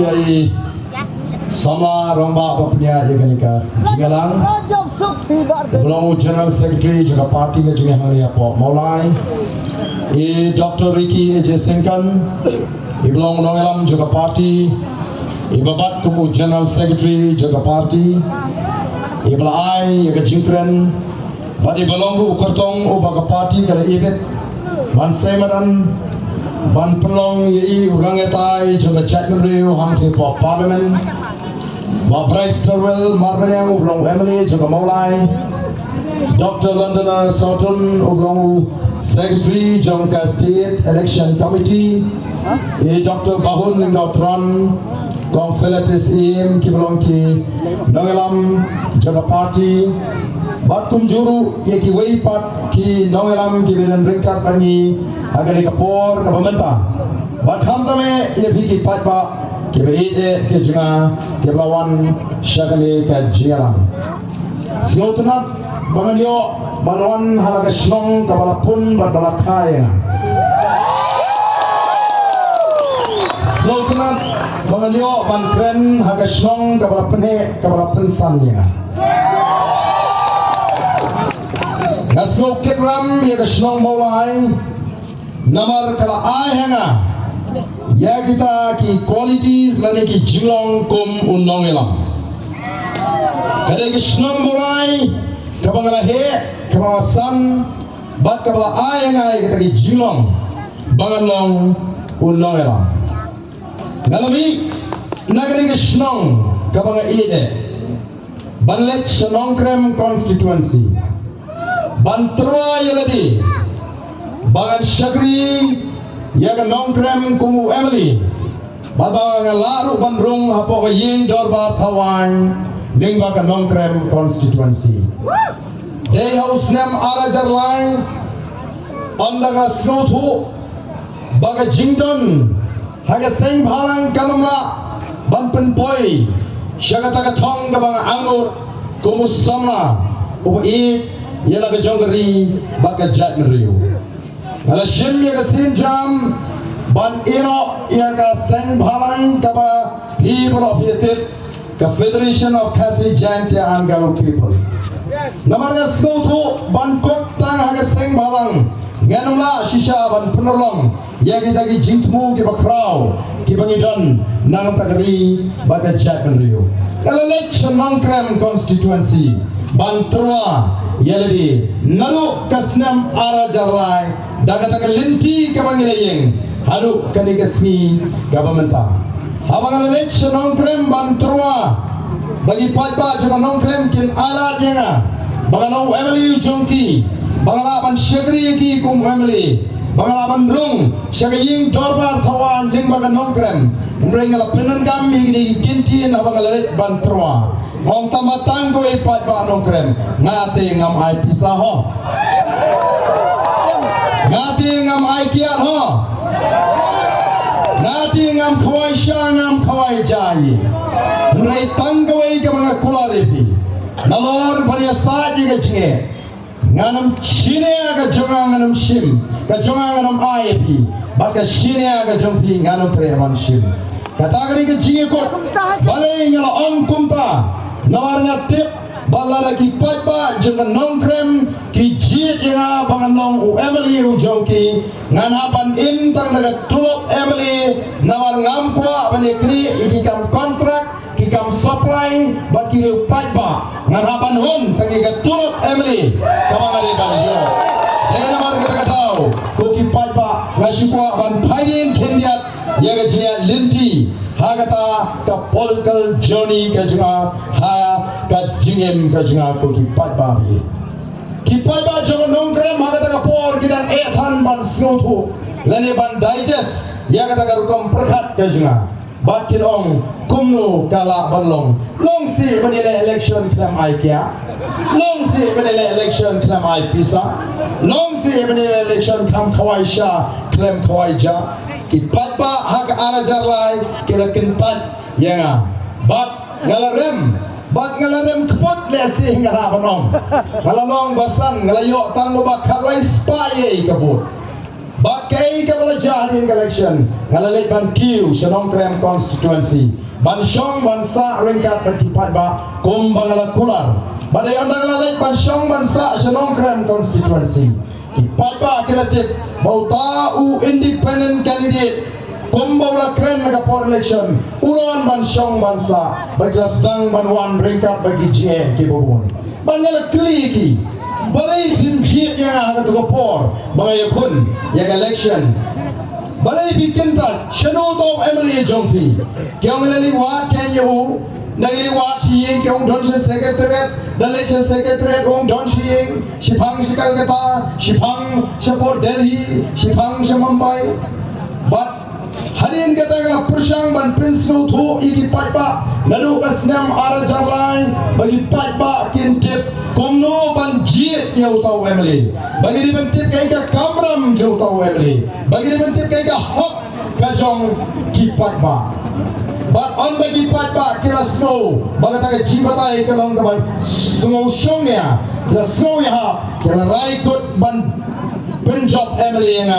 yai sama romba bapnya yaganika jigalang belum General Secretary juga parti ke juga hari apa mulai Dr. Ricky Ejesenkan belum nongelam juga parti babat kumu General Secretary juga parti belai yaga jingkren badi belonggu ukurtong ubaga parti kala ibet man semaran ban pelong yai urangetai juga chatnuri hamti po parliament ba Bryce Terwell maranyang ublong Emily juga mulai Dr. Londona Sotun ublong Secretary Jongka State Election Committee Dr. Bahun Dotron Gong Felatis Im Kiblong Ki Nongelam juga parti Batum juru ye ki wei pat ki nongelam ki bidan ringkat pani agar ni kapor ka pemerintah bat ham tame ye bhi ki pat ba ki be ide ki junga ki lawan shagale ka jialam snotnat banganyo banwan halaga shnong ka balapun bat balakaya snotnat banganyo bankren haga shnong ka balapne ka balapen sanya Naslo Kekram ya kesnong mulai namar kala ai hanga ya kita ki qualities lani ki jilong kum unong elam kada kesnong mulai kabangala he kawasan bat kabala ai hanga kita ki jilong bangalong unong elam ngalami nagari kesnong kabanga ide banlet Shanongkrem constituency Bantra yaladi Bangan Syakri Yaga Nongkrem Kumu Emily Bada ngalaru bandrung Hapo ying dorba Tawan Lingba ka Nongkrem constituency Day House Nem Arajar Line Ondaga Snothu Baga Jingdon Haga Seng Bhalang Kalamla Banpen Poi Syagataga Thong Gabang Angur Kumu Samla Upo Ialah kejongkeri baka jatneriu. Kalau sim ia kesin jam ban ino ia ka seng bhalang kapa people of Yatit ka Federation of Khasi Jaintia and Garo people. Namarga snothu ban kok tang haga seng bhalang nganumla shisha ban penolong ia kita ki jintmu ki bakrau ki bangidon nang tagari baka jatneriu. Kalau election Nongkrem constituency Bantua Yaladi Nalu Kasnam Arajalai Dagataka Linti Kabangilaying Haru Kanigasmi Governmenta Abang election Nongkrem Bantua Bagi Patpa Jama Nongkrem Kin Ala Dianga Banganau Emily Jongki Bangalaban Syagri Ki Kum Emily Bangalaban Rung Syagaying Dorbar Tawan Lingbaga Nongkrem Mringala Penangam Migini Kinti Abang election Bantua Hong tamatang ko ipat ba Nongkrem ngati ngam ai pisah ho ngati ngam ai kiat ho ngati ngam khawai sha ngam khawai jai nrai tangwai ke mga kularipi nalor banya saji ke chinge nganam shine aga jonga nganam shim ka jonga nganam ai pi baka shine aga jongpi nganam treman shim katagri ke chinge ko bale ngala ong kumta Nawarnya tip balada ki patba jangan Nongkrem ki jit yang bangan long u Emily u jongki nganapan intang daga tulop Emily nawar ngampua bani kri ikam kontrak ikam supply baki u patba nganapan hun tangi ga tulop Emily kamangari banjo dengan namar kita tahu ko ki patba ngasipua ban paidin kendiat yaga jiat linti Hagata ka political journey ka junga ha ka jingem ka junga ko ki patba jonga Nongkrem hagata ka por gidan ethan ban snothu lani ban digest ya kata ka rukom perkat ka junga bakin ong kumnu kala banlong long si menilai election klam ai kya long si menilai election klam ai pisa long si menilai election klam khawai sha klam khawai ja Kipat pa hak arajar lai kira kentat ya bat ngalarem keput lesi ngarabanong ngalalong basan ngalayok tang lobak kalai spaye kabut Bakai kabala jahrin election ngalalek ban kiu Shanong Krem constituency ban syong ban sa ringkat bertipat ba kum bangala kular badai andang ngalalek ban syong ban sa Shanong Krem constituency tipat ba kiratit bau tau independent candidate kum bangala kren naga for election ulawan ban syong ban sa bagi sedang ban wan ringkat bagi je ki bobon bangala kliki balai himjit yang ada tu kapor balai kun yang election balai bikin tak channel tu Emily Jompi kau melani wat kan you nagi wat sieng kau don secretariat dalai secretariat orang don sieng Shipang Calcutta Shipang Port Delhi Shipang Mumbai but harian kata kena persang ban prinsip tu iki paipa lalu kasnam ara jalan bagi paipa kintip kumno ban jiet yang utau Emily bagi dibentip kai ka kamram je utau Emily bagi dibentip kai ka hok kajong ki paipa but on bagi paipa kira snow bagi tak jibatai kalong ka ban sungo syongnya kira snow ya kira raikut ban penjob Emily yang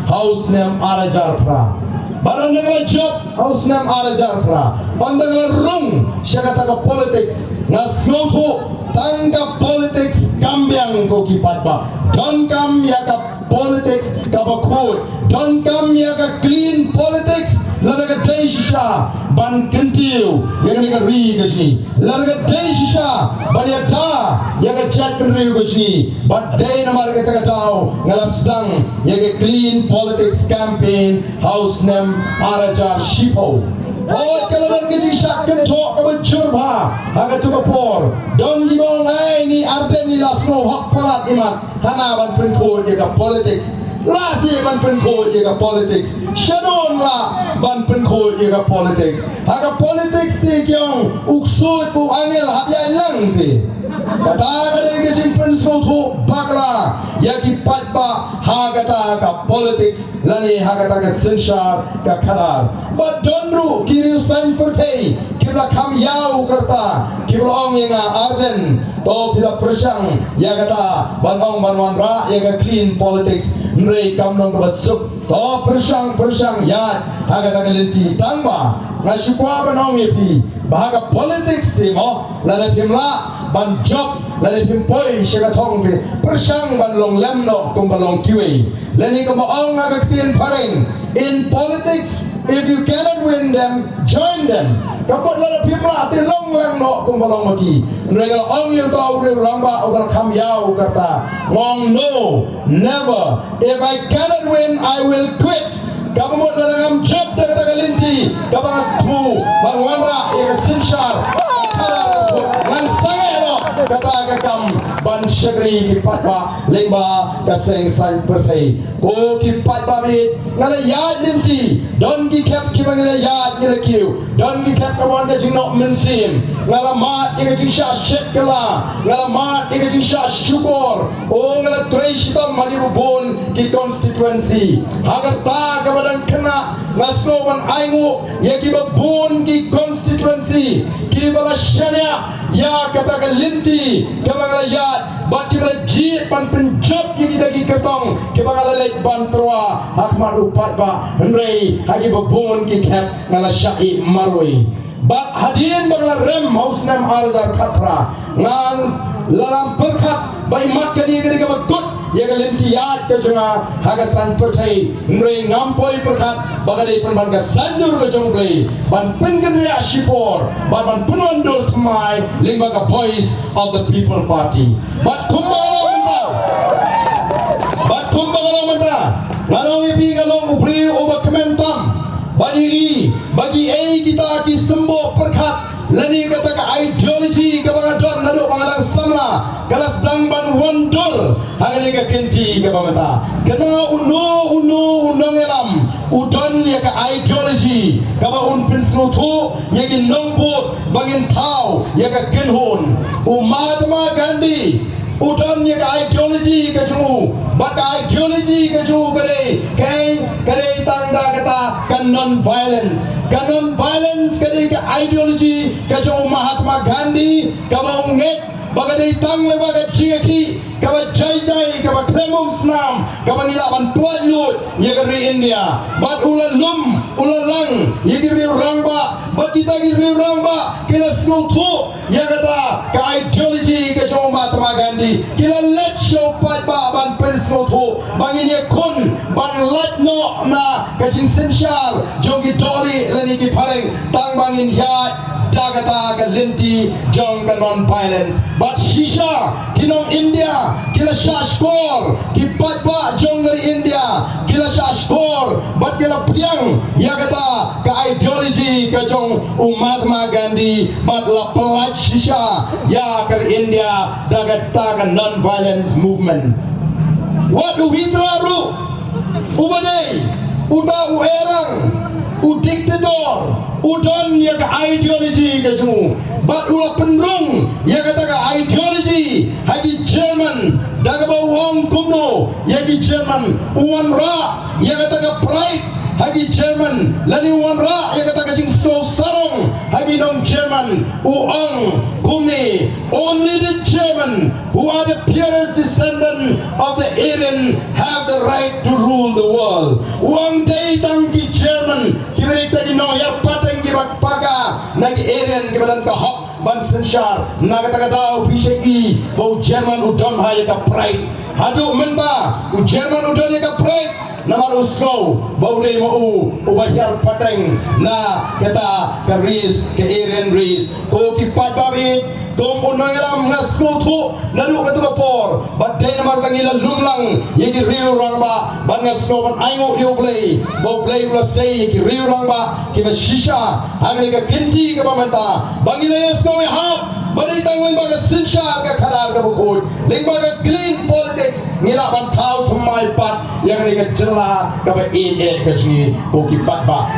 house name ara jarpra barang dengan job house name ara jarpra bandang dengan rung syakata ka politics na slow tangga politics kambiang ko kipatba don kam ya ka politics ka bakut don kam ya ka clean politics lalaga deisha ban kentiu ya ka ri gashi lalaga deisha ban ya da ya ka chat ri gashi but day namar ka ta tao ngala sedang ya ka clean politics campaign house name araja shipo oh kalau dan kecil sakit tok kebujur bah agak tu kapor don di bawah ni arden ni lasno hak parat imat hana ban penko jaga politics lasi ban penko jaga politics shadow la ban penko jaga politics agak politics ti kyong uksut bu angel habya lang ti kata ada kecil penso tu bakla ya kipat ba hagata ka politics lani hagata ka sensar ka karar but donru kiri san pertai kibla kam yau kerta kibla ong yang arden to pila persang ya kata banong banwan ra ya ka clean politics mrei kam nong basuk to persang ya hagata ka lenti tangba ngasukwa banong epi bahaga politics ti mo lani pimla ban job lani pimpoi syaka thong ti persang ban long lem no kum balong kiwi lani ko maong agaktin pareng in politics if you cannot win them join them kapot lani pimla ti long lem no kum balong maki nregal ong yu tau ri ramba ugal kham yau kata ngong no never if I cannot win I will quit kapot lani ngam job de kata galinti kapang tu bangwanra ya sinshar ngan sangai lo kata kam ban syagri ki patwa lengba kaseng san pertai ko ki patwa bit ngala ya linti don ki kap ki bangala ya ngala kiu don ki kap ka wan ka jingno mensim ngala mat ki jing sha shet kala ngala mat ki jing sha syukur o ngala treishtam mari bon ki constituency agar ta ka badan kena nasno ban aingu ya ki bon ki constituency ki bala syania ya katakan linti kebangala yat bat kibala jit pan penjob ki kita ki ketong kebangala lek ban troa ahmad upat ba hendrei hagi babon ki kep ngala syai maroi bat hadin bangala rem house nam arzar khatra ngan lalam perkhat bai mat kani gani ka bakut ya ka linti yat ka junga haga san pertai hendrei ngampoi perkhat bagadai penban ka sandur ka jongblei ban pengen ya shipor ban penwandur thmai lingba ka voice of the people party bat kumbangala menta ngarong ipi galong upri oba kementam bagi kita ki sembo perkhat lani kata ka ideology ka bangadon nado pangalang samla kalas dang ban wondol hagani ka kenti ka bangata kena uno ngelam udon ya ka ideology ka ba un pinsno thu ya ki nombot bangin thau ya ka kenhon Mahatma Gandhi udon ya ka ideology ka jungu but ideology ka jungu kare tangda kata kan non violence kade ka ideology ka jungu Mahatma Gandhi ka ba unget bagadai tang le bagat chiki kaba jai kaba kremung snam kaba nila ban tuan lut ye gari India bat ulan lum ulan lang ye gari rangba bat kita gari rangba kila snutu ye kata ka ideology ke jong Mahatma Gandhi kila let show pat ba ban pen snutu bangin ye kun ban lat no na ka jin senshar jong ki dori lani ki pareng tang bangin ya Dagata ka linti jong ka non-violence but shisha kinong India kila shashkor ki patpa jong dari India kila shashkor but kila priang yakata ka ideology ka jong Mahatma Gandhi but la pelat shisha ya ka India dagata ka non-violence movement what do we traru ubadai uta uerang u dictator udon ya ka ideology ka jemu bat ula penrung ya kata ka ideology hagi German daga ba wong kumno ya ki German uwan ra ya kata ka pride hagi German lani uwan ra ya kata ka jing so sarong hagi dong German uang kumni only the German who are the purest descendant of the Aryan have the right to rule the world uang day tangki German kibirikta di no ya pateng di bakpaka nagi Aryan kibalan ka hok ban senshar nagata daw pishegi bo German udon ha ya ka pride hadu menta u German udon ya ka pride namar uslo baulay mo ubahyar pateng na kata ka race ka Aryan race ko kipat babit kung unoylam na skutu nadu ka por but day namar tangila lumlang yegi riu rangba ban nga slovan aingo yoglay bo play ula say yegi riu rangba kiba shisha agni ka kinti ka pamanta bangila yes no hap bari tang ling baga sinsha ka khalar ka bukod ling baga clean politics ngila ban thaw thumai pat yang ni ka jela ka ba ka jini ko ki pat ba